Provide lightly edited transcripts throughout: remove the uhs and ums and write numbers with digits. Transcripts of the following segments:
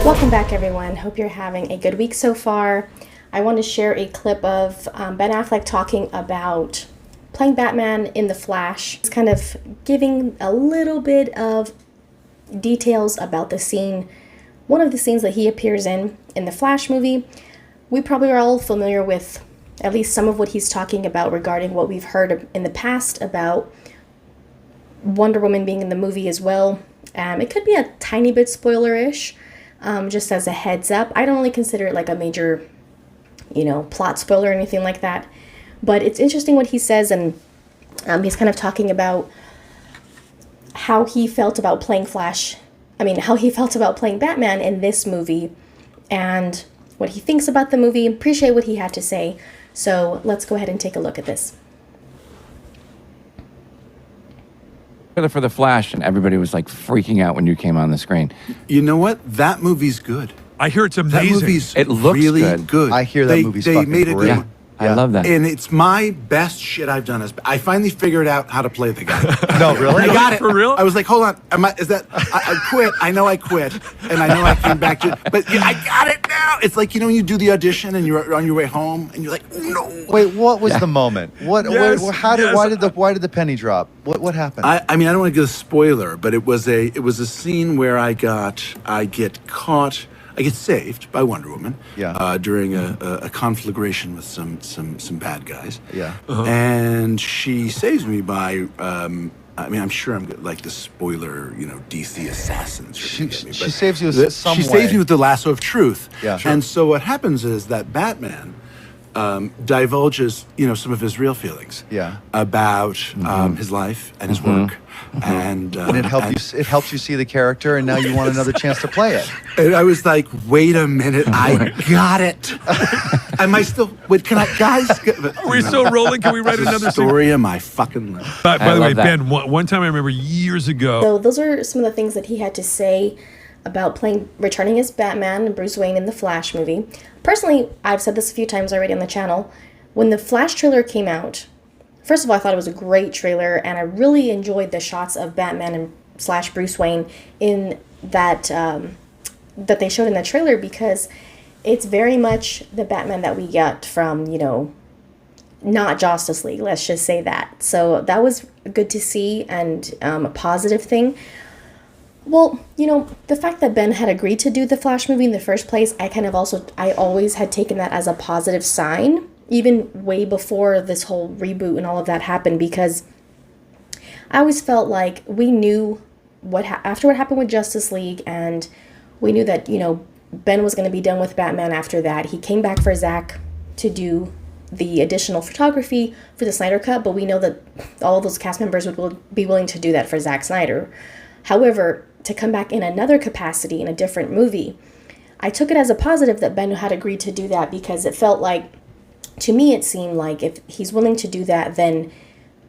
Welcome back, everyone. Hope you're having a good week so far. I want to share a clip of Ben Affleck talking about playing Batman in The Flash. It's kind of giving a little bit of details about the scene, one of the scenes that he appears in The Flash movie. We probably are all familiar with at least some of what he's talking about regarding what we've heard in the past about Wonder Woman being in the movie as well. It could be a tiny bit spoiler-ish, just as a heads up. I don't really consider it like a major, plot spoiler or anything like that. But it's interesting what he says, and he's kind of talking about how he felt about playing how he felt about playing Batman in this movie, and what he thinks about the movie. Appreciate what he had to say. So let's go ahead and take a look at this. For The Flash, and everybody was like freaking out when you came on the screen. You know what? That movie's good. I hear it's amazing. That movie's It looks really good. I hear that movie's they fucking made it great. good. Yeah, I love that. And it's my best shit I've done. I finally figured out how to play the guy. No, really? I got it. For real? I was like, hold on. I quit. I know I quit. And I know I came back to it. But I got it now. It's like, when you do the audition and you're on your way home and you're like, oh, no. Wait, what was the moment? Yes, Why did the penny drop? What happened? I mean, I don't want to give a spoiler, but it was a scene where I get saved by Wonder Woman. Yeah. During a conflagration with some bad guys. Yeah. And she saves me by. I'm sure I'm like the spoiler, DC assassins. She saves you some She way. saves you with the lasso of truth. Yeah. Sure. And so what happens is that Batman divulges, some of his real feelings. Yeah. About his life and his work. And and it helps you see the character, and now you want another chance to play it. And I was like, wait a minute, I got it. Am I still? Wait, can I, guys? Are we still rolling? Can we write another story of my fucking life? By the way, love that. Ben, one time I remember years ago. So those are some of the things that he had to say about returning as Batman and Bruce Wayne in the Flash movie. Personally, I've said this a few times already on the channel. When the Flash trailer came out, first of all, I thought it was a great trailer, and I really enjoyed the shots of Batman and / Bruce Wayne in that that they showed in that trailer, because it's very much the Batman that we got from, not Justice League, let's just say that. So that was good to see, and a positive thing. Well, the fact that Ben had agreed to do the Flash movie in the first place, I always had taken that as a positive sign, even way before this whole reboot and all of that happened, because I always felt like we knew after what happened with Justice League, and we knew that, Ben was going to be done with Batman after that. He came back for Zack to do the additional photography for the Snyder Cut, but we know that all of those cast members would be willing to do that for Zack Snyder. However, to come back in another capacity in a different movie, I took it as a positive that Ben had agreed to do that, because it felt like, to me, it seemed like if he's willing to do that, then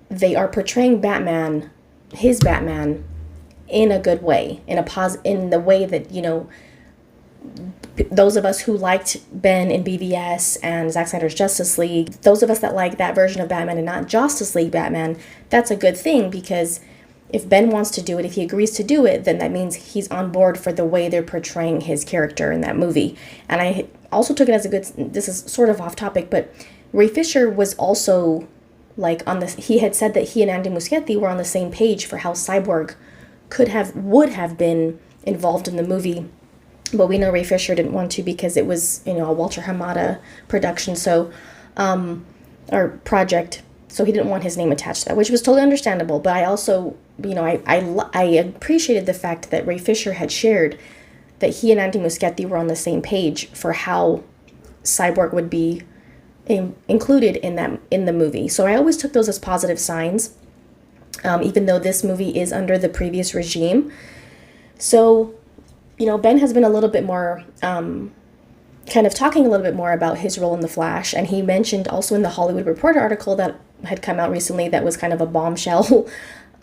they are portraying Batman, his Batman, in a good way, in the way that, those of us who liked Ben in BVS and Zack Snyder's Justice League, those of us that like that version of Batman and not Justice League Batman, that's a good thing, because if Ben wants to do it, if he agrees to do it, then that means he's on board for the way they're portraying his character in that movie. And I also took it as this is sort of off topic, but Ray Fisher was also he had said that he and Andy Muschietti were on the same page for how Cyborg would have been involved in the movie. But we know Ray Fisher didn't want to, because it was, a Walter Hamada production, or project. So he didn't want his name attached to that, which was totally understandable. But I also, I appreciated the fact that Ray Fisher had shared that he and Andy Muschietti were on the same page for how Cyborg would be included in the movie. So I always took those as positive signs, even though this movie is under the previous regime. So, Ben has been a little bit more kind of talking a little bit more about his role in The Flash. And he mentioned also in the Hollywood Reporter article that had come out recently that was kind of a bombshell,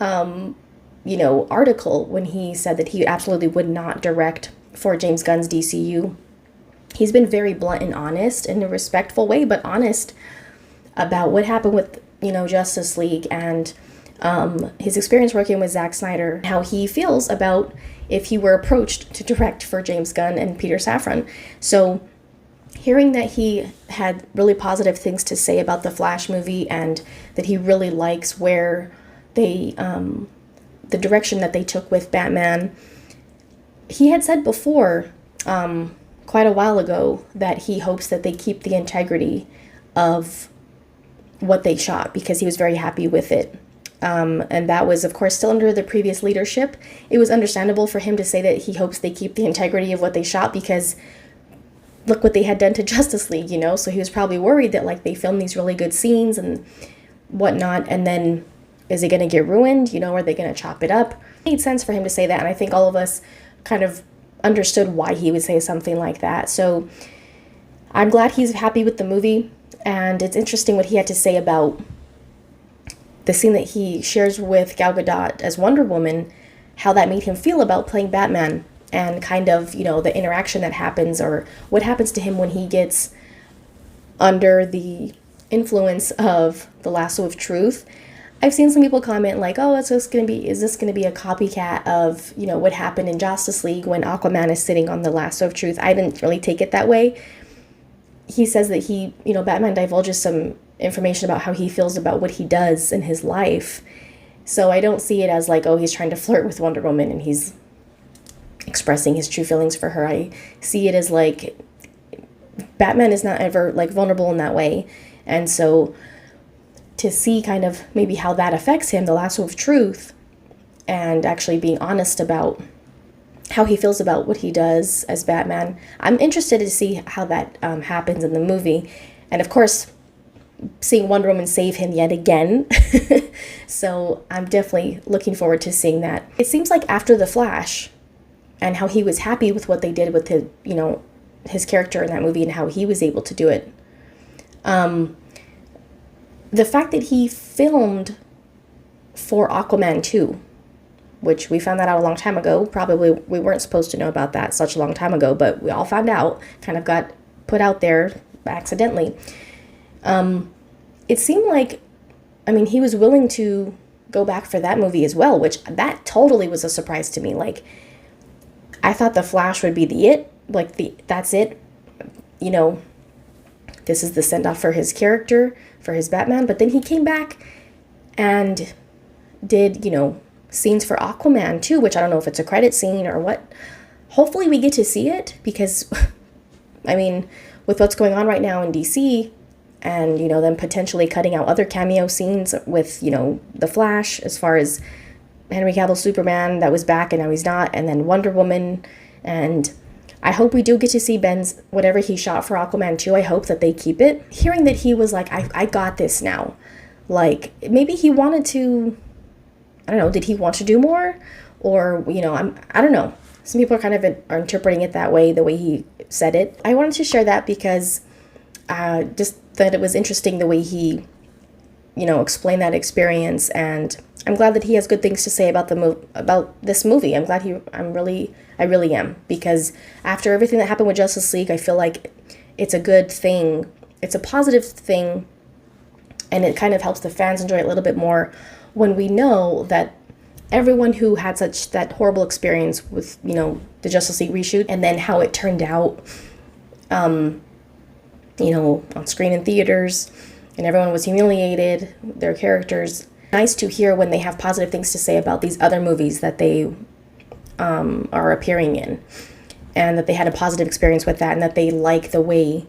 article, when he said that he absolutely would not direct for James Gunn's DCU. He's been very blunt and honest in a respectful way, but honest about what happened with, Justice League and his experience working with Zack Snyder, how he feels about if he were approached to direct for James Gunn and Peter Safran. So hearing that he had really positive things to say about the Flash movie and that he really likes where they, the direction that they took with Batman, he had said before, quite a while ago, that he hopes that they keep the integrity of what they shot because he was very happy with it. And that was, of course, still under the previous leadership. It was understandable for him to say that he hopes they keep the integrity of what they shot because look what they had done to Justice League, you know? So he was probably worried that, like, they filmed these really good scenes and whatnot, and then is it going to get ruined? You know, are they going to chop it up? It made sense for him to say that, and I think all of us kind of understood why he would say something like that. So I'm glad he's happy with the movie, and it's interesting what he had to say about the scene that he shares with Gal Gadot as Wonder Woman, how that made him feel about playing Batman, and kind of, you know, the interaction that happens or what happens to him when he gets under the influence of the lasso of truth. I've seen some people comment like, oh, is this going to be a copycat of, you know, what happened in Justice League when Aquaman is sitting on the lasso of truth? I didn't really take it that way. He says that Batman divulges some information about how he feels about what he does in his life. So I don't see it as like, oh, he's trying to flirt with Wonder Woman and he's expressing his true feelings for her. I see it as like Batman is not ever like vulnerable in that way. And so to see kind of maybe how that affects him, the lasso of truth, and actually being honest about how he feels about what he does as Batman, I'm interested to see how that happens in the movie. And of course, seeing Wonder Woman save him yet again. So I'm definitely looking forward to seeing that. It seems like after The Flash and how he was happy with what they did with his, you know, his character in that movie and how he was able to do it. The fact that he filmed for Aquaman 2, which we found that out a long time ago. Probably we weren't supposed to know about that such a long time ago, but we all found out, kind of got put out there accidentally. It seemed like, I mean, he was willing to go back for that movie as well, which that totally was a surprise to me. Like, I thought The Flash would be that's it. You know, this is the send-off for his character, for his Batman. But then he came back and did, you know, scenes for Aquaman too, which I don't know if it's a credit scene or what. Hopefully we get to see it because, I mean, with what's going on right now in DC and, you know, them potentially cutting out other cameo scenes with, you know, The Flash, as far as Henry Cavill's Superman that was back and now he's not, and then Wonder Woman, and I hope we do get to see Ben's, whatever he shot for Aquaman 2, I hope that they keep it. Hearing that he was like, I got this now. Like, maybe he wanted to, I don't know, did he want to do more? Or, you know, I don't know. Some people are kind of are interpreting it that way, the way he said it. I wanted to share that because just that it was interesting the way he, you know, explained that experience, and I'm glad that he has good things to say about about this movie. I'm glad I really am, because after everything that happened with Justice League, I feel like it's a good thing. It's a positive thing, and it kind of helps the fans enjoy it a little bit more when we know that everyone who had that horrible experience with, you know, the Justice League reshoot and then how it turned out, you know, on screen in theaters, and everyone was humiliated, their characters. Nice to hear when they have positive things to say about these other movies that they are appearing in, and that they had a positive experience with that, and that they like the way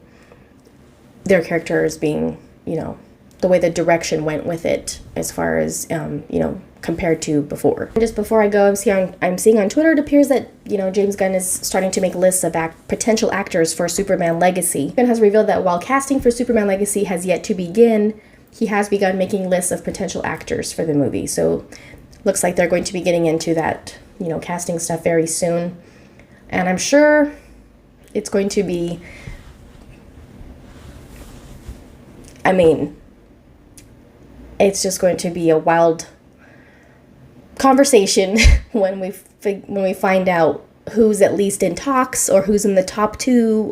their character is being, you know, the way the direction went with it as far as, you know, compared to before. And just before I go, I'm seeing on Twitter, it appears that, you know, James Gunn is starting to make lists of potential actors for Superman Legacy. Gunn has revealed that while casting for Superman Legacy has yet to begin, he has begun making lists of potential actors for the movie. So looks like they're going to be getting into that, you know, casting stuff very soon. And I'm sure it's going to be, I mean, it's just going to be a wild conversation when we find out who's at least in talks, or who's in the top two,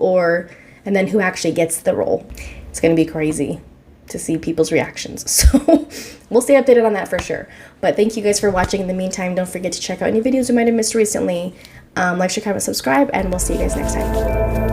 and then who actually gets the role. It's going to be crazy. to see people's reactions. So we'll stay updated on that for sure. But thank you guys for watching. In the meantime, don't forget to check out any videos you might have missed recently. Like, share, comment, subscribe, and we'll see you guys next time.